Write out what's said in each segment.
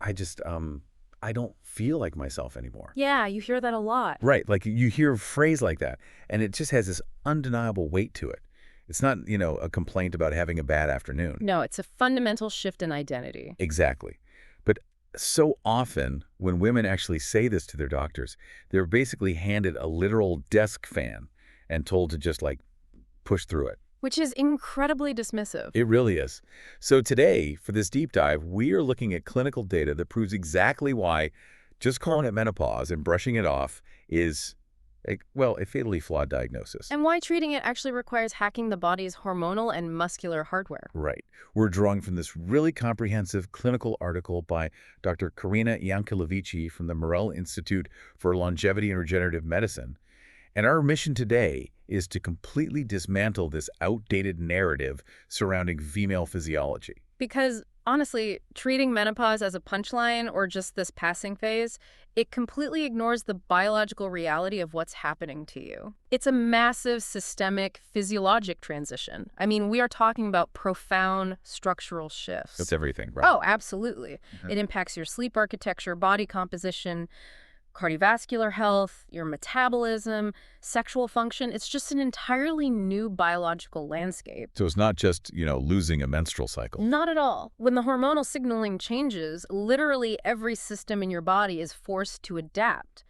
I just, I don't feel like myself anymore. Yeah, you hear that a lot. Right. Like you hear a phrase like that, and it just has this undeniable weight to it. It's not, a complaint about having a bad afternoon. No, it's a fundamental shift in identity. Exactly. But so often when women actually say this to their doctors, they're basically handed a literal desk fan and told to just like push through it. Which is incredibly dismissive. It really is. So today, for this deep dive, we are looking at clinical data that proves exactly why just calling it menopause and brushing it off is, a fatally flawed diagnosis. And why treating it actually requires hacking the body's hormonal and muscular hardware. Right. We're drawing from this really comprehensive clinical article by Dr. Karina Yankelovici from the Morel Institute for Longevity and Regenerative Medicine. And our mission today is to completely dismantle this outdated narrative surrounding female physiology. Because, honestly, treating menopause as a punchline or just this passing phase, it completely ignores the biological reality of what's happening to you. It's a massive systemic physiologic transition. I mean, we are talking about profound structural shifts. That's everything, right? Oh, absolutely. It impacts your sleep architecture, body composition, cardiovascular health, your metabolism, sexual function. It's just an entirely new biological landscape. So it's not just, losing a menstrual cycle. Not at all. When the hormonal signaling changes, literally every system in your body is forced to adapt.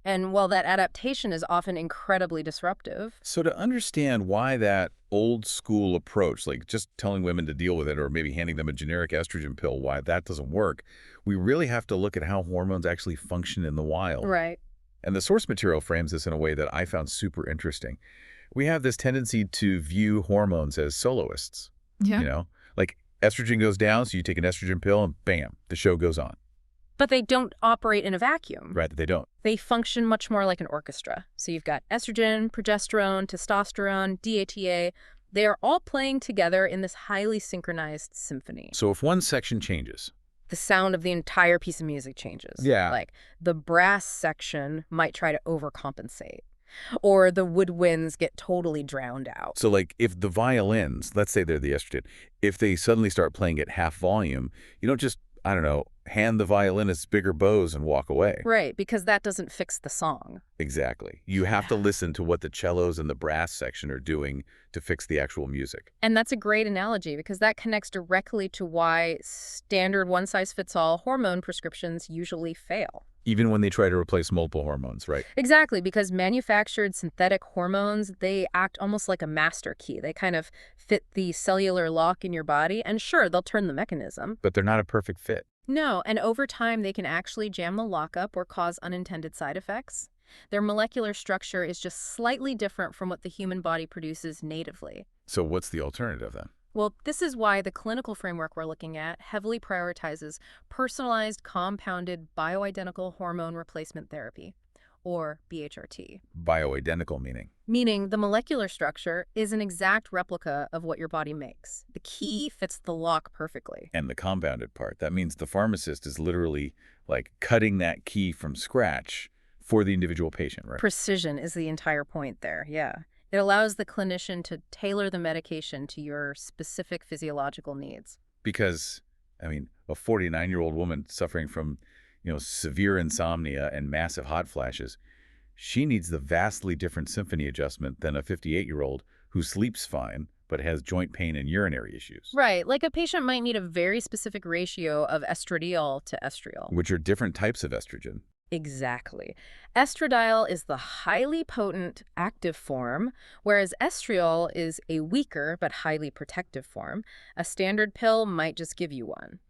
And while that adaptation is often incredibly disruptive. So to understand why that old school approach, like just telling women to deal with it or maybe handing them a generic estrogen pill, why that doesn't work, we really have to look at how hormones actually function in the wild. Right. And the source material frames this in a way that I found super interesting. We have this tendency to view hormones as soloists. Yeah. Like estrogen goes down, so you take an estrogen pill and bam, the show goes on. But they don't operate in a vacuum. Right, they don't. They function much more like an orchestra. So you've got estrogen, progesterone, testosterone, DHEA. They are all playing together in this highly synchronized symphony. So if one section changes, the sound of the entire piece of music changes. Yeah. Like the brass section might try to overcompensate. Or the woodwinds get totally drowned out. So like if the violins, let's say they're the estrogen, if they suddenly start playing at half volume, you don't just, hand the violinist bigger bows and walk away. Right, because that doesn't fix the song. Exactly. You have to listen to what the cellos and the brass section are doing to fix the actual music. And that's a great analogy because that connects directly to why standard one-size-fits-all hormone prescriptions usually fail. Even when they try to replace multiple hormones, right? Exactly, because manufactured synthetic hormones, they act almost like a master key. They kind of fit the cellular lock in your body, and sure, they'll turn the mechanism. But they're not a perfect fit. No, and over time, they can actually jam the lockup or cause unintended side effects. Their molecular structure is just slightly different from what the human body produces natively. So what's the alternative then? Well, this is why the clinical framework we're looking at heavily prioritizes personalized compounded bioidentical hormone replacement therapy, or BHRT. Bioidentical meaning? Meaning the molecular structure is an exact replica of what your body makes. The key fits the lock perfectly. And the compounded part, that means the pharmacist is literally like cutting that key from scratch for the individual patient, right? Precision is the entire point there, yeah. It allows the clinician to tailor the medication to your specific physiological needs. Because, a 49-year-old woman suffering from, severe insomnia and massive hot flashes, she needs the vastly different symphony adjustment than a 58-year-old who sleeps fine but has joint pain and urinary issues. Right, like a patient might need a very specific ratio of estradiol to estriol. Which are different types of estrogen. Exactly. Estradiol is the highly potent active form, whereas estriol is a weaker but highly protective form. A standard pill might just give you one.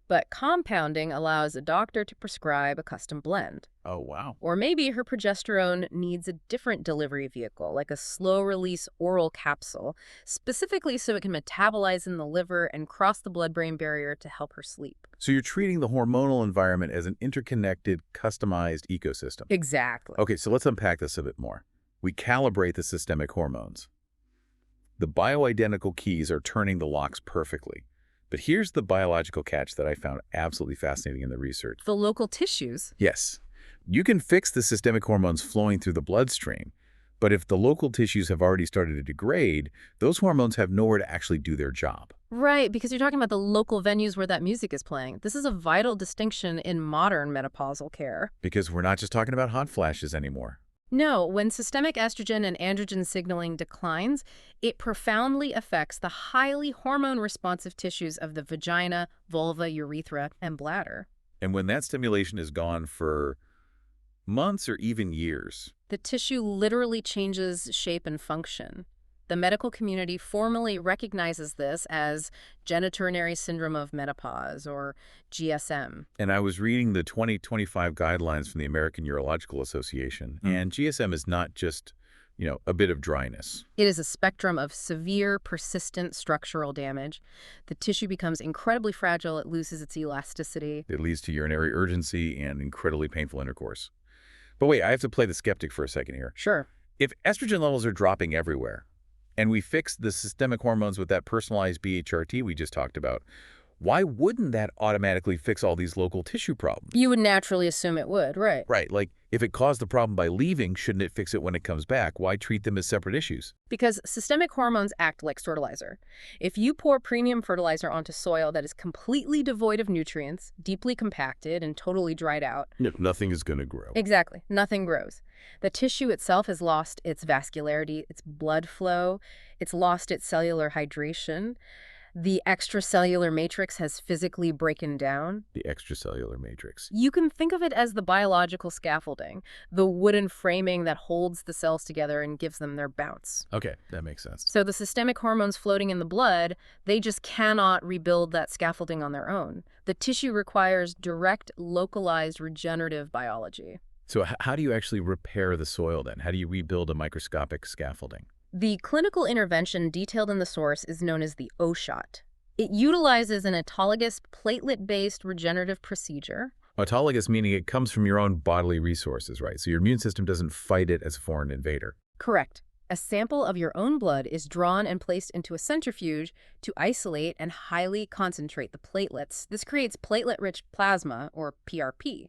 But compounding allows a doctor to prescribe a custom blend. Oh, wow. Or maybe her progesterone needs a different delivery vehicle, like a slow-release oral capsule, specifically so it can metabolize in the liver and cross the blood-brain barrier to help her sleep. So you're treating the hormonal environment as an interconnected, customized ecosystem. Exactly. Okay, so let's unpack this a bit more. We calibrate the systemic hormones. The bioidentical keys are turning the locks perfectly. But here's the biological catch that I found absolutely fascinating in the research. The local tissues? Yes. You can fix the systemic hormones flowing through the bloodstream, But if the local tissues have already started to degrade, those hormones have nowhere to actually do their job. Right, because you're talking about the local venues where that music is playing. This is a vital distinction in modern menopausal care. Because we're not just talking about hot flashes anymore. No, when systemic estrogen and androgen signaling declines, it profoundly affects the highly hormone-responsive tissues of the vagina, vulva, urethra, and bladder. And when that stimulation is gone for months or even years, The tissue literally changes shape and function. The medical community formally recognizes this as genitourinary syndrome of menopause, or GSM. and I was reading the 2025 guidelines from the American Urological Association, and GSM is not just, a bit of dryness. It is a spectrum of severe, persistent structural damage. The tissue becomes incredibly fragile, it loses its elasticity. It leads to urinary urgency and incredibly painful intercourse. But wait, I have to play the skeptic for a second here. Sure. If estrogen levels are dropping everywhere, and we fix the systemic hormones with that personalized BHRT we just talked about, why wouldn't that automatically fix all these local tissue problems? You would naturally assume it would, right? Right, like if it caused the problem by leaving, shouldn't it fix it when it comes back? Why treat them as separate issues? Because systemic hormones act like fertilizer. If you pour premium fertilizer onto soil that is completely devoid of nutrients, deeply compacted, and totally dried out, Nothing is going to grow. exactly, nothing grows. The tissue itself has lost its vascularity, its blood flow, it's lost its cellular hydration. The extracellular matrix has physically broken down. The extracellular matrix. You can think of it as the biological scaffolding, the wooden framing that holds the cells together and gives them their bounce. Okay, that makes sense. So the systemic hormones floating in the blood, they just cannot rebuild that scaffolding on their own. The tissue requires direct, localized regenerative biology. So how do you actually repair the soil then? How do you rebuild a microscopic scaffolding? The clinical intervention detailed in the source is known as the O-shot. It utilizes an autologous platelet-based regenerative procedure. Autologous meaning it comes from your own bodily resources, right? So your immune system doesn't fight it as a foreign invader. Correct. A sample of your own blood is drawn and placed into a centrifuge to isolate and highly concentrate the platelets. This creates platelet-rich plasma, or PRP.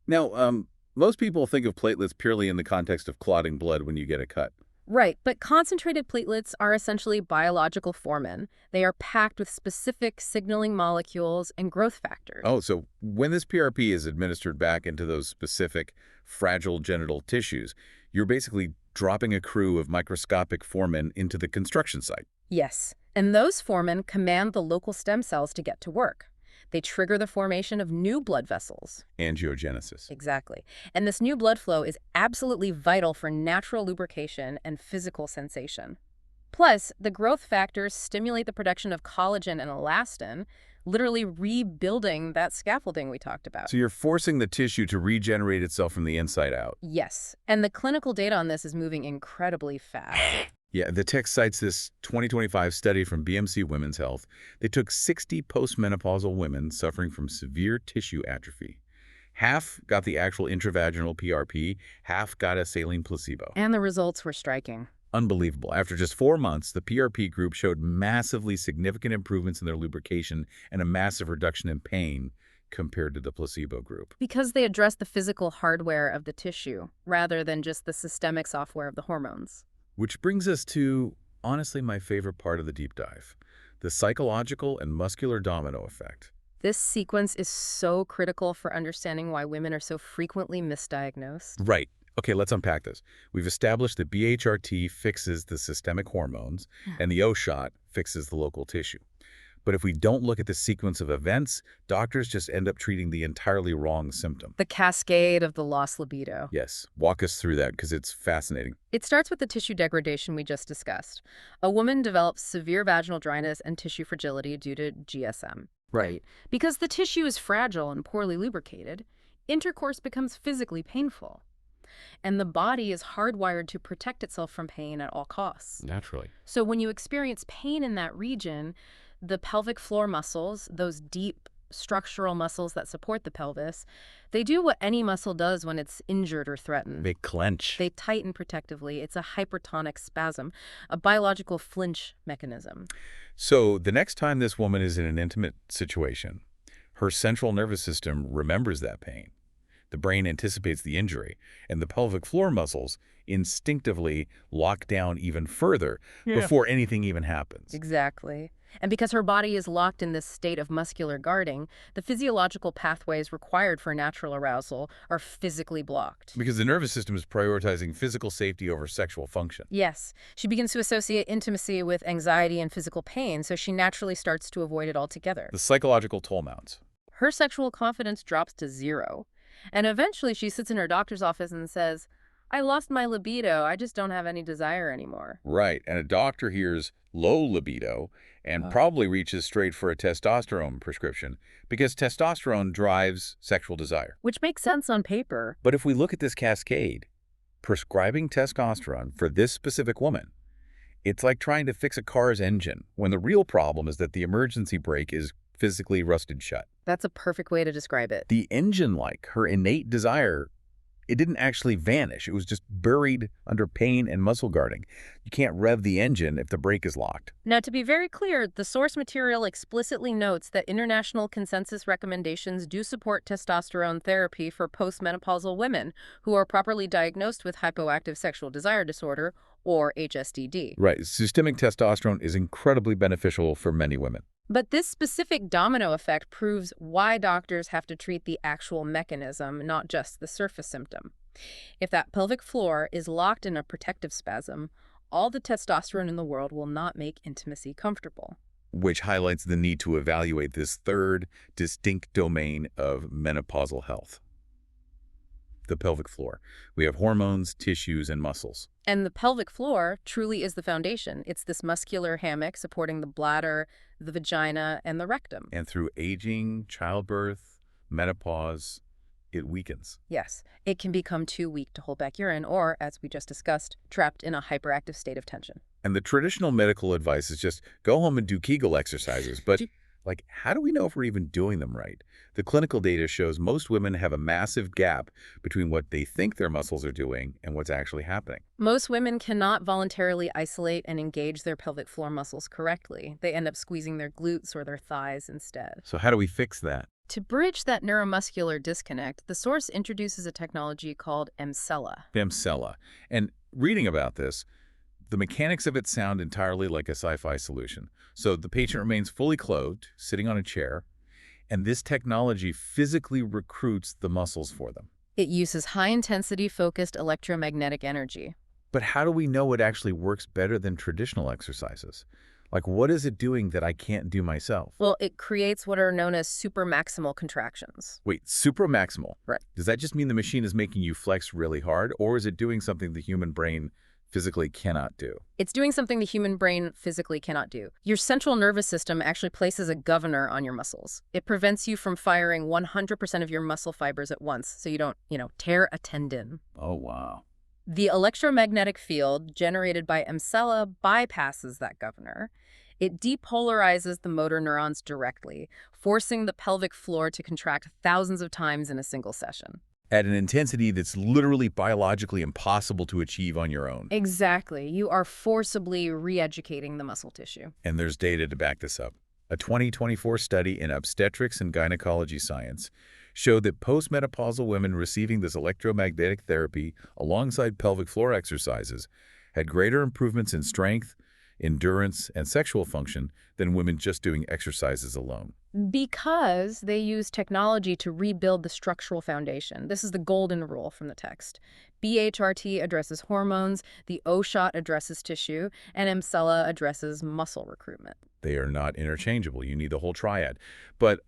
Now, most people think of platelets purely in the context of clotting blood when you get a cut. Right, but concentrated platelets are essentially biological foremen. They are packed with specific signaling molecules and growth factors. Oh, so when this PRP is administered back into those specific fragile genital tissues, you're basically dropping a crew of microscopic foremen into the construction site. Yes, and those foremen command the local stem cells to get to work. They trigger the formation of new blood vessels. Angiogenesis. Exactly. And this new blood flow is absolutely vital for natural lubrication and physical sensation. Plus, the growth factors stimulate the production of collagen and elastin, literally rebuilding that scaffolding we talked about. So you're forcing the tissue to regenerate itself from the inside out. Yes, and the clinical data on this is moving incredibly fast. Yeah, the text cites this 2025 study from BMC Women's Health. They took 60 postmenopausal women suffering from severe tissue atrophy. Half got the actual intravaginal PRP, half got a saline placebo. And the results were striking. Unbelievable. After just 4 months, the PRP group showed massively significant improvements in their lubrication and a massive reduction in pain compared to the placebo group. Because they addressed the physical hardware of the tissue, rather than just the systemic software of the hormones. Which brings us to, honestly, my favorite part of the deep dive, the psychological and muscular domino effect. This sequence is so critical for understanding why women are so frequently misdiagnosed. Right. Okay, let's unpack this. We've established that BHRT fixes the systemic hormones and the O-shot fixes the local tissue. But if we don't look at the sequence of events, doctors just end up treating the entirely wrong symptom. The cascade of the lost libido. Yes, walk us through that because it's fascinating. It starts with the tissue degradation we just discussed. A woman develops severe vaginal dryness and tissue fragility due to GSM. Right. Because the tissue is fragile and poorly lubricated, intercourse becomes physically painful. And the body is hardwired to protect itself from pain at all costs. Naturally. So when you experience pain in that region, the pelvic floor muscles, those deep structural muscles that support the pelvis, they do what any muscle does when it's injured or threatened. They clench. They tighten protectively. It's a hypertonic spasm, a biological flinch mechanism. So the next time this woman is in an intimate situation, her central nervous system remembers that pain. The brain anticipates the injury, and the pelvic floor muscles instinctively lock down even further before anything even happens. Exactly. And because her body is locked in this state of muscular guarding, the physiological pathways required for natural arousal are physically blocked. Because the nervous system is prioritizing physical safety over sexual function. Yes, she begins to associate intimacy with anxiety and physical pain, so she naturally starts to avoid it altogether. The psychological toll mounts. Her sexual confidence drops to zero. And eventually she sits in her doctor's office and says, I lost my libido, I just don't have any desire anymore. Right, and a doctor hears low libido and probably reaches straight for a testosterone prescription because testosterone drives sexual desire. Which makes sense on paper. But if we look at this cascade, prescribing testosterone for this specific woman, it's like trying to fix a car's engine when the real problem is that the emergency brake is physically rusted shut. That's a perfect way to describe it. The engine, like her innate desire, it didn't actually vanish. It was just buried under pain and muscle guarding. You can't rev the engine if the brake is locked. Now, to be very clear, the source material explicitly notes that international consensus recommendations do support testosterone therapy for postmenopausal women who are properly diagnosed with hypoactive sexual desire disorder, or HSDD. Right. Systemic testosterone is incredibly beneficial for many women. But this specific domino effect proves why doctors have to treat the actual mechanism, not just the surface symptom. If that pelvic floor is locked in a protective spasm, all the testosterone in the world will not make intimacy comfortable. Which highlights the need to evaluate this third distinct domain of menopausal health. The pelvic floor. We have hormones, tissues, and muscles. And the pelvic floor truly is the foundation. It's this muscular hammock supporting the bladder, the vagina, and the rectum. And through aging, childbirth, menopause, it weakens. Yes, it can become too weak to hold back urine or, as we just discussed, trapped in a hyperactive state of tension. And the traditional medical advice is just go home and do Kegel exercises. But like, how do we know if we're even doing them right? The clinical data shows most women have a massive gap between what they think their muscles are doing and what's actually happening. Most women cannot voluntarily isolate and engage their pelvic floor muscles correctly. They end up squeezing their glutes or their thighs instead. So how do we fix that? To bridge that neuromuscular disconnect, the source introduces a technology called Emcella. Emcella. And reading about this, the mechanics of it sound entirely like a sci-fi solution. So the patient remains fully clothed, sitting on a chair, and this technology physically recruits the muscles for them. It uses high-intensity focused electromagnetic energy. But how do we know it actually works better than traditional exercises? Like, what is it doing that I can't do myself? Well, it creates what are known as supramaximal contractions. Wait, supramaximal? Right. Does that just mean the machine is making you flex really hard, or is it doing something the human brain physically cannot do? It's doing something the human brain physically cannot do. Your central nervous system actually places a governor on your muscles. It prevents you from firing 100% of your muscle fibers at once, so you don't, tear a tendon. Oh, wow. The electromagnetic field generated by Emcella bypasses that governor. It depolarizes the motor neurons directly, forcing the pelvic floor to contract thousands of times in a single session. At an intensity that's literally biologically impossible to achieve on your own. Exactly. You are forcibly re-educating the muscle tissue. And there's data to back this up. A 2024 study in obstetrics and gynecology science showed that postmenopausal women receiving this electromagnetic therapy alongside pelvic floor exercises had greater improvements in strength, endurance, and sexual function than women just doing exercises alone. Because they use technology to rebuild the structural foundation. This is the golden rule from the text. BHRT addresses hormones, the O-shot addresses tissue, and Emcella addresses muscle recruitment. They are not interchangeable. You need the whole triad. But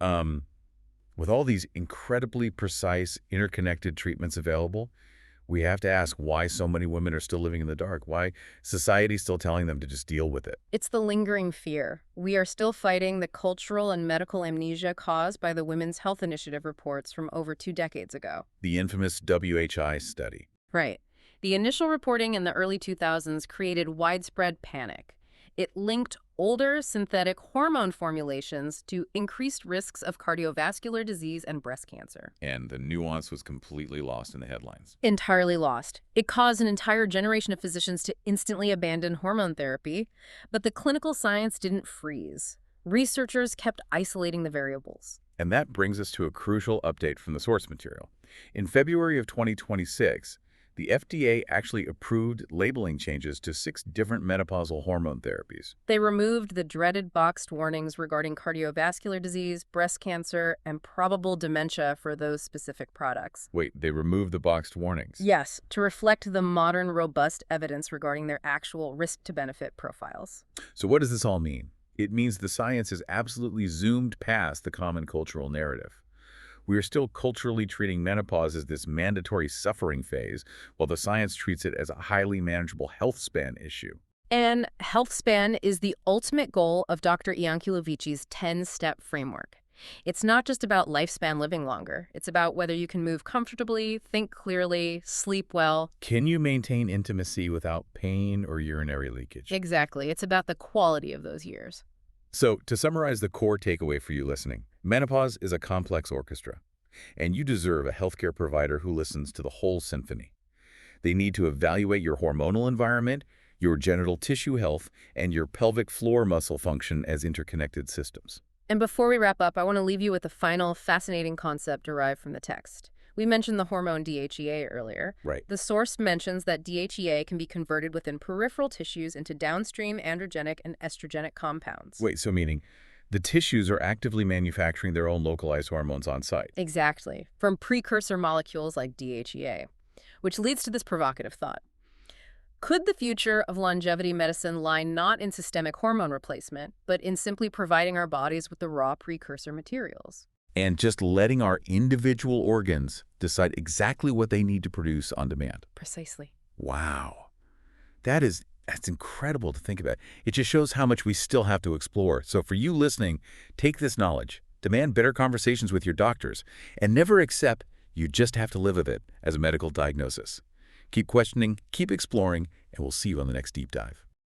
with all these incredibly precise, interconnected treatments available, we have to ask why so many women are still living in the dark, why society's still telling them to just deal with it. It's the lingering fear. We are still fighting the cultural and medical amnesia caused by the Women's Health Initiative reports from over 2 decades ago. The infamous WHI study. Right. The initial reporting in the early 2000s created widespread panic. It linked older synthetic hormone formulations to increased risks of cardiovascular disease and breast cancer. And the nuance was completely lost in the headlines. Entirely lost. It caused an entire generation of physicians to instantly abandon hormone therapy, but the clinical science didn't freeze. Researchers kept isolating the variables. And that brings us to a crucial update from the source material. In February of 2026, the FDA actually approved labeling changes to 6 different menopausal hormone therapies. They removed the dreaded boxed warnings regarding cardiovascular disease, breast cancer, and probable dementia for those specific products. Wait, they removed the boxed warnings? Yes, to reflect the modern, robust evidence regarding their actual risk-to-benefit profiles. So what does this all mean? It means the science has absolutely zoomed past the common cultural narrative. We are still culturally treating menopause as this mandatory suffering phase, while the science treats it as a highly manageable health span issue. And health span is the ultimate goal of Dr. Ianculovici's 10-step framework. It's not just about lifespan living longer. It's about whether you can move comfortably, think clearly, sleep well. Can you maintain intimacy without pain or urinary leakage? Exactly. It's about the quality of those years. So, to summarize the core takeaway for you listening, menopause is a complex orchestra, and you deserve a healthcare provider who listens to the whole symphony. They need to evaluate your hormonal environment, your genital tissue health, and your pelvic floor muscle function as interconnected systems. And before we wrap up, I want to leave you with a final fascinating concept derived from the text. We mentioned the hormone DHEA earlier. Right. The source mentions that DHEA can be converted within peripheral tissues into downstream androgenic and estrogenic compounds. Wait, so meaning the tissues are actively manufacturing their own localized hormones on site? Exactly, from precursor molecules like DHEA, which leads to this provocative thought. Could the future of longevity medicine lie not in systemic hormone replacement, but in simply providing our bodies with the raw precursor materials? And just letting our individual organs decide exactly what they need to produce on demand. Precisely. Wow. That's incredible to think about. It just shows how much we still have to explore. So for you listening, take this knowledge, demand better conversations with your doctors, and never accept you just have to live with it as a medical diagnosis. Keep questioning, keep exploring, and we'll see you on the next deep dive.